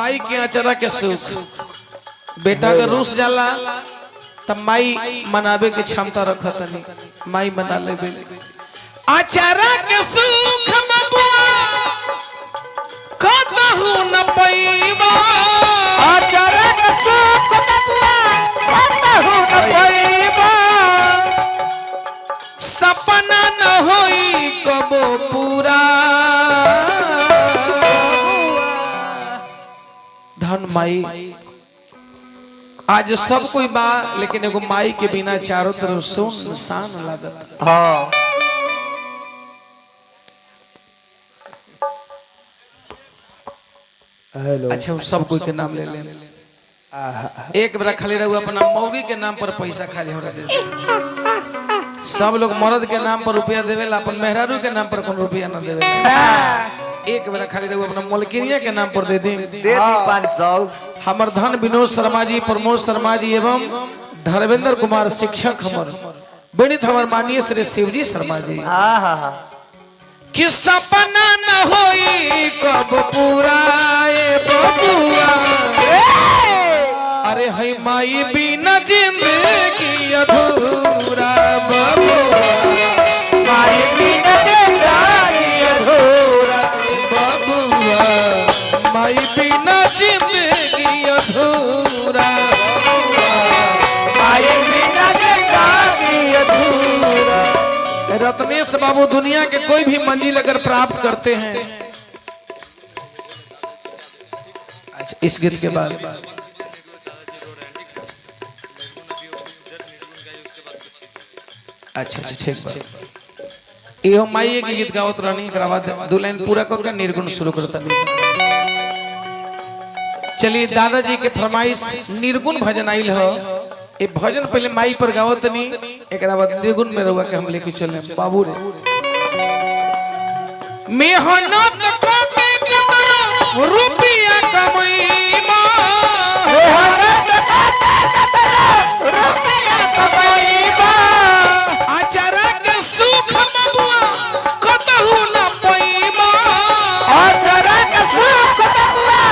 माई के अचरा के सुख बेटा का रूस जाला तब माई मनावे के क्षमता रखत नहीं माई मना लेबे अचरा के सुख बबुआ कहू न पैबा अचरा के सुख बबुआ कहू न पैबा सपना न होई कबो पूरा धन माई आज सब कोई बा लेकिन एगो माई के बिना चारों तरफ सुनसान लागत। हाँ हेलो अच्छा सब कोई के नाम ले ले एक बार खाली रहू अपना मौगी के नाम पर पैसा खाली हमरा दे दे सब लोग मर्द के नाम पर रुपया देवेला अपन मेहरारू के नाम पर कौन रुपया ना देवे एक बार खाली रहू अपना मलकिनिया के नाम पर दे दी 500 हमर धन विनोद शर्मा जी प्रमोद शर्मा जी एवं धर्मेंद्र कुमार शिक्षक हमर बेनित हमर माननीय श्री शिवजी शर्मा जी कि सपना न होई कब पूरा ए बबुआ अरे है माई बिना जिंदगी अधूरा बबुआ माई बिना जिंदगी अधूरा बबुआ माई बिना जिंदगी अधूरा माई बिना जिंदगी अधूरा। रत्नेश बाबू दुनिया के कोई भी मंजिल अगर प्राप्त करते हैं अच्छा इस गीत के बाद अच्छा अच्छा ठीक बात यो माई के गीत गावत रहनी एकरा बाद दो लाइन पूरा करके निर्गुण शुरू करता नहीं चलिए दादाजी के फरमाइश निर्गुण भजन आइल हो ये भजन पहले माई पर गावत नहीं एकरा बाद निर्गुण में रहुआ के हम लेके चले बाबू रे मेहनत को के कितना रुपया कमाईबा मेहनत को के कितना रुपया कमाईबा अचरा के सुख बबुआ कतहु न पैबा अचरा के सुख बबुआ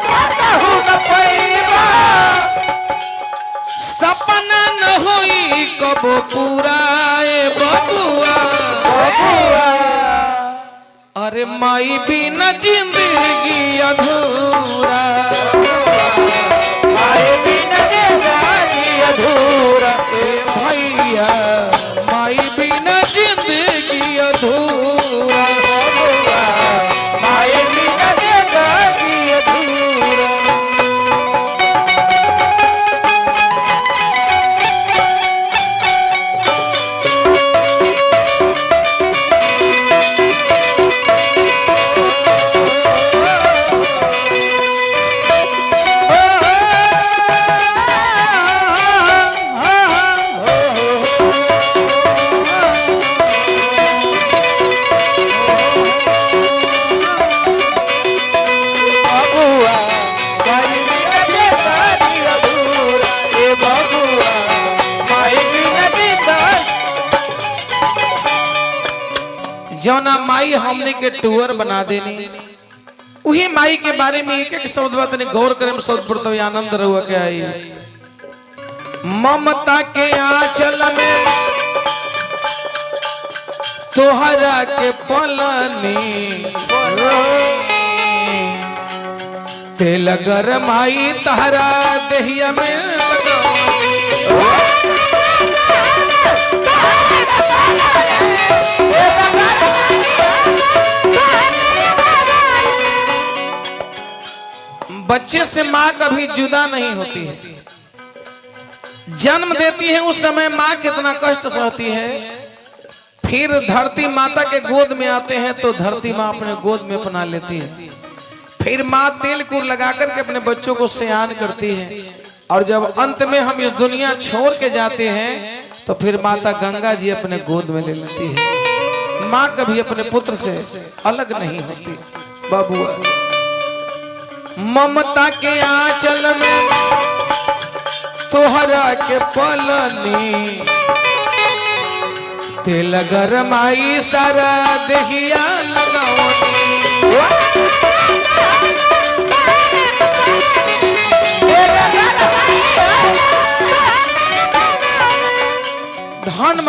कतहु न पैबा सपना न होई कबो पूरा ए बबुआ अरे माई बिना जिंदगी अधूरा माई बिना जिंदगी अधूरा ए भैया माई बिना जिंदगी अधूरा माई बिना जिंदगी अधूरा। जौना माई हमने के टूर बना देनी वही माई के बारे में एक एक शब्द बात ने गौर करें शब्द पर तो आनंद रहुआ के आई ममता के आंचल में तोहरा के पलनी तेल गरमाई तहरा दहिया में बच्चे से माँ कभी जुदा नहीं होती है जन्म देती है उस समय माँ कितना कष्ट सहती है फिर धरती माता के गोद में आते हैं तो धरती माँ अपने गोद में अपना लेती है फिर माँ तेल को लगा करके अपने बच्चों को सयान करती है और जब अंत में हम इस दुनिया छोड़ के जाते हैं तो फिर माता गंगा जी अपने गोद में ले लेती है माँ कभी अपने पुत्र से अलग नहीं होती बाबुआ ममता के आंचल में तोहरा के पलनी तेल गरमाई सारा दहिया लगावनी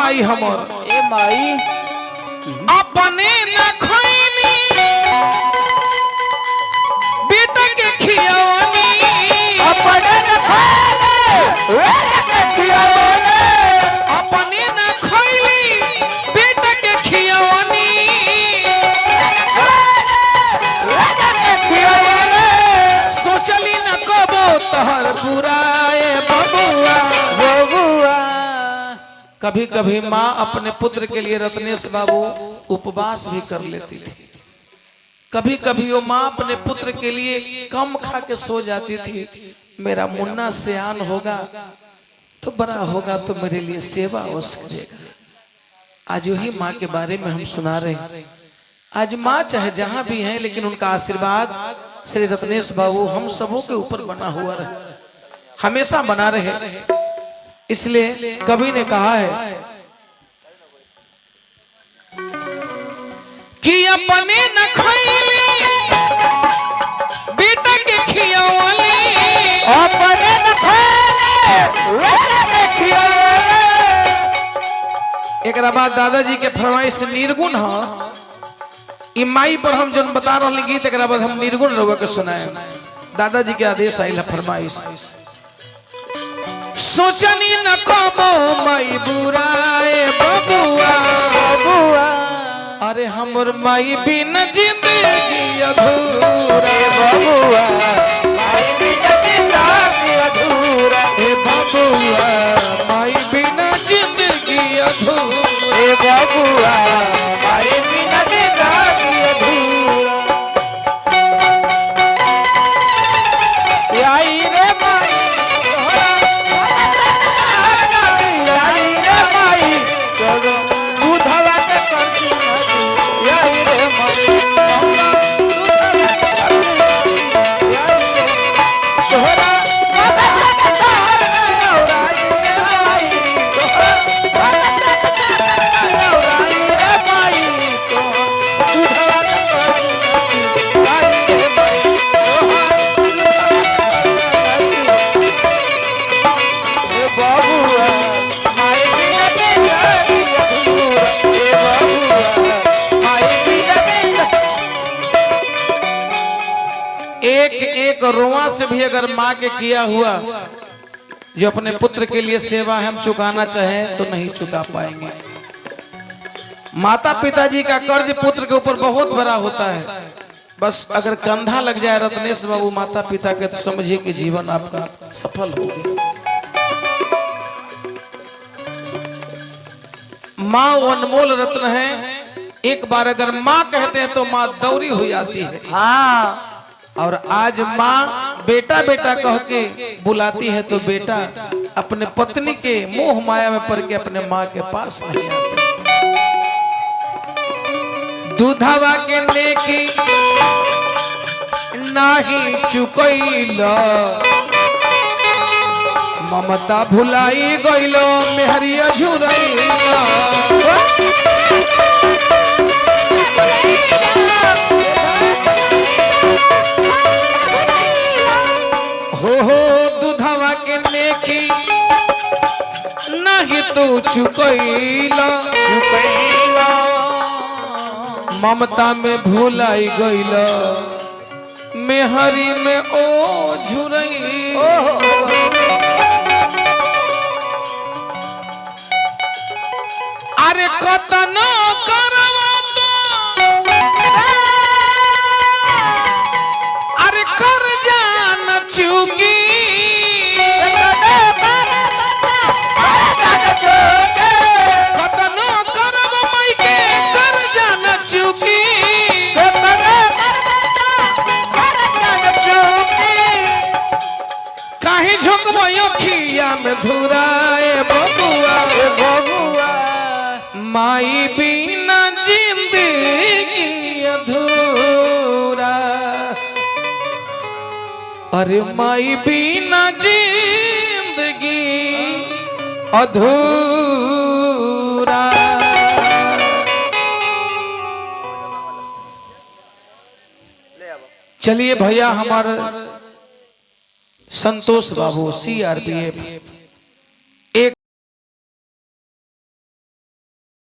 माई हमर ए माई अपने न खैनी बेटा के खियौनी अपने न खाले बेटा के खियौनी अपने न खैली बेटा के खियौनी बेटा के खियौनी सोचली न कबो तहर बुराए बबुआ बबुआ कभी कभी माँ अपने पुत्र के लिए रत्नेश बाबू उपवास भी कर लेती थी। कभी कभी वो माँ अपने पुत्र के लिए कम खा के सो जाती थी। मेरा मुन्ना सियान होगा तो बड़ा होगा तो मेरे लिए सेवा अवश्य करेगा। आज वही माँ के बारे में हम सुना रहे हैं। आज माँ चाहे जहां भी हैं लेकिन उनका आशीर्वाद श्री रत्नेश बाबू हम सबों के ऊपर बना हुआ रहे, हमेशा बना रहे। इसलिए कवि ने कहा है कि अपने न खैली बेटा के खियौनी अपने न खाले बेटा के खियौनी एक बाद दादाजी के फरमाइश निर्गुण है ई माई पर हम जो बता रहे गीत एक बाद हम निर्गुण लोगों के सुनाए। दादाजी के आदेश आइल फरमाइश सोचनी न कबो माई बुराए बबुआ बबुआ अरे हमर माई बिन जिंदगी अधूरा बबुआ माई बिना जिंदगी अधूरा हे बबुआ माई बिन जिंदगी अधूरा ए बबुआ माई बिना जिंदगी अधूरा आई रे माई आई रे माई चलो दूधवा के करती नदी आई रे माई तोहरा एक एक रोआ से भी अगर माँ के किया हुआ जो अपने पुत्र के लिए सेवा हम चुकाना चाहें तो नहीं चुका पाएंगे। माता पिताजी का कर्ज पुत्र के ऊपर बहुत बड़ा होता है। बस अगर कंधा लग जाए रत्नेश बाबू माता पिता के तो समझिए कि जीवन आपका सफल हो गया। माँ वो अनमोल रत्न है। एक बार अगर माँ कहते हैं तो माँ दौड़ी हुई आती है। हाँ और आज माँ बेटा बेटा कह के बुलाती है तो बेटा अपने पत्नी के मोह माया में पड़ के अपने माँ के पास नहीं आते। दूधवा के नेकी नाही चुकैला ममता भुलाई गइलो मेहरिया झुरैला हो दूधवा के नेकी नहीं तू चुकैला ममता में भुलाई गइला मेहरी में ओ झुरई अरे कतनो करवा तो अरे कर जान चुकी कतनो करब मई के कर जान चुकी काहे झुकबो अखिया में धुराए बबुआ माई बिना जिंदगी अधूरा अरे माई बिना जिंदगी अधूरा। चलिए भैया हमारे संतोष बाबू CRPF